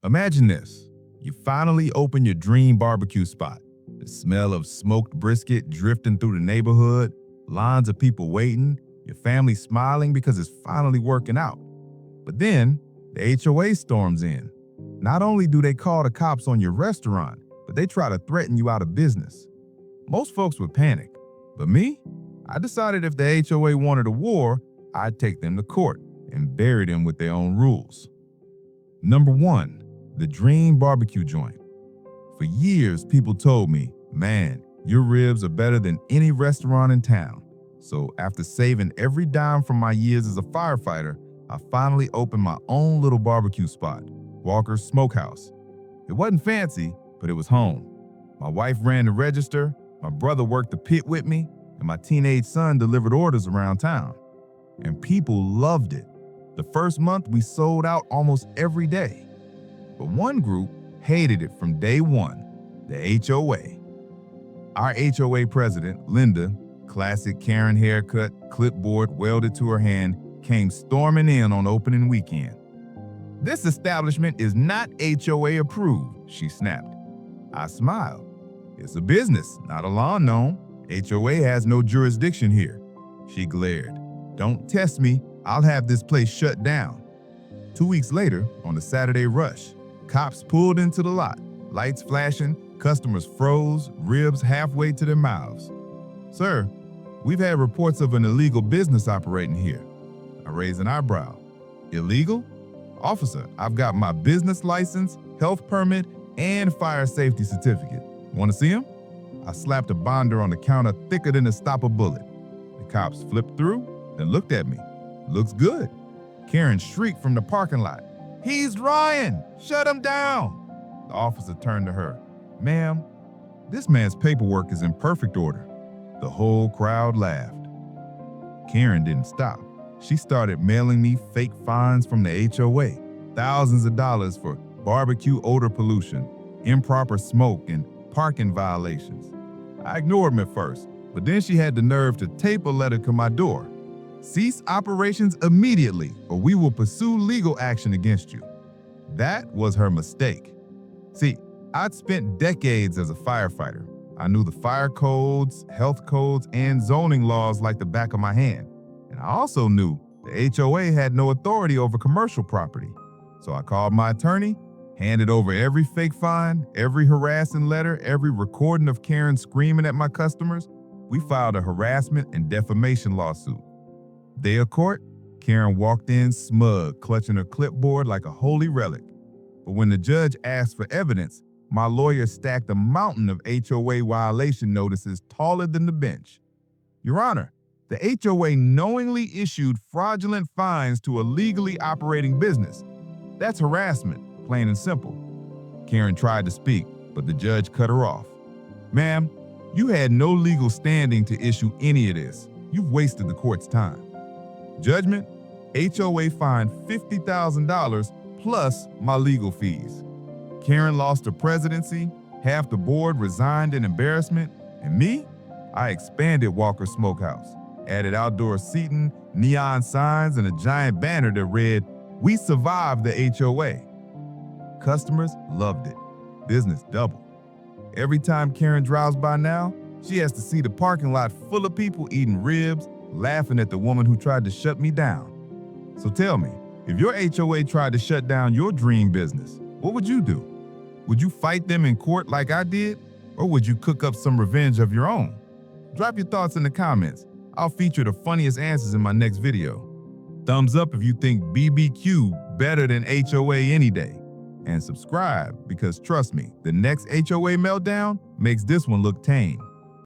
Imagine this. You finally open your dream barbecue spot. The smell of smoked brisket drifting through the neighborhood, lines of people waiting, your family smiling because it's finally working out. But then, the HOA storms in. Not only do they call the cops on your restaurant, but they try to threaten you out of business. Most folks would panic, but me? I decided if the HOA wanted a war, I'd take them to court and bury them with their own rules. Number 1. The dream barbecue joint. For years, people told me, man, your ribs are better than any restaurant in town. So after saving every dime from my years as a firefighter, I finally opened my own little barbecue spot, Walker's Smokehouse. It wasn't fancy, but it was home. My wife ran the register, my brother worked the pit with me, and my teenage son delivered orders around town. And people loved it. The first month, we sold out almost every day. But one group hated it from day one, the HOA. Our HOA president, Linda, classic Karen haircut, clipboard welded to her hand, came storming in on opening weekend. "This establishment is not HOA approved," she snapped. I smiled. "It's a business, not a lawn gnome. HOA has no jurisdiction here." She glared. "Don't test me. I'll have this place shut down." 2 weeks later, on the Saturday rush, cops pulled into the lot, lights flashing, customers froze, ribs halfway to their mouths. "Sir, we've had reports of an illegal business operating here." I raised an eyebrow. "Illegal? Officer, I've got my business license, health permit, and fire safety certificate. Want to see them?" I slapped a binder on the counter thicker than to stop a bullet. The cops flipped through, then looked at me. "Looks good." Karen shrieked from the parking lot. "He's Ryan! Shut him down!" The officer turned to her. "Ma'am, this man's paperwork is in perfect order." The whole crowd laughed. Karen didn't stop. She started mailing me fake fines from the HOA, thousands of dollars for barbecue odor pollution, improper smoke, and parking violations. I ignored them at first, but then she had the nerve to tape a letter to my door. "Cease operations immediately, or we will pursue legal action against you." That was her mistake. See, I'd spent decades as a firefighter. I knew the fire codes, health codes, and zoning laws like the back of my hand. And I also knew the HOA had no authority over commercial property. So I called my attorney, handed over every fake fine, every harassing letter, every recording of Karen screaming at my customers. We filed a harassment and defamation lawsuit. Day of court, Karen walked in smug, clutching her clipboard like a holy relic. But when the judge asked for evidence, my lawyer stacked a mountain of HOA violation notices taller than the bench. "Your Honor, the HOA knowingly issued fraudulent fines to a legally operating business. That's harassment, plain and simple." Karen tried to speak, but the judge cut her off. "Ma'am, you had no legal standing to issue any of this. You've wasted the court's time." Judgment: HOA fined $50,000 plus my legal fees. Karen lost her presidency, half the board resigned in embarrassment, and me? I expanded Walker Smokehouse, added outdoor seating, neon signs, and a giant banner that read, "We survived the HOA." Customers loved it. Business doubled. Every time Karen drives by now, she has to see the parking lot full of people eating ribs, laughing at the woman who tried to shut me down. So tell me, if your HOA tried to shut down your dream business, what would you do? Would you fight them in court like I did? Or would you cook up some revenge of your own? Drop your thoughts in the comments. I'll feature the funniest answers in my next video. Thumbs up if you think BBQ better than HOA any day. And subscribe because trust me, the next HOA meltdown makes this one look tame.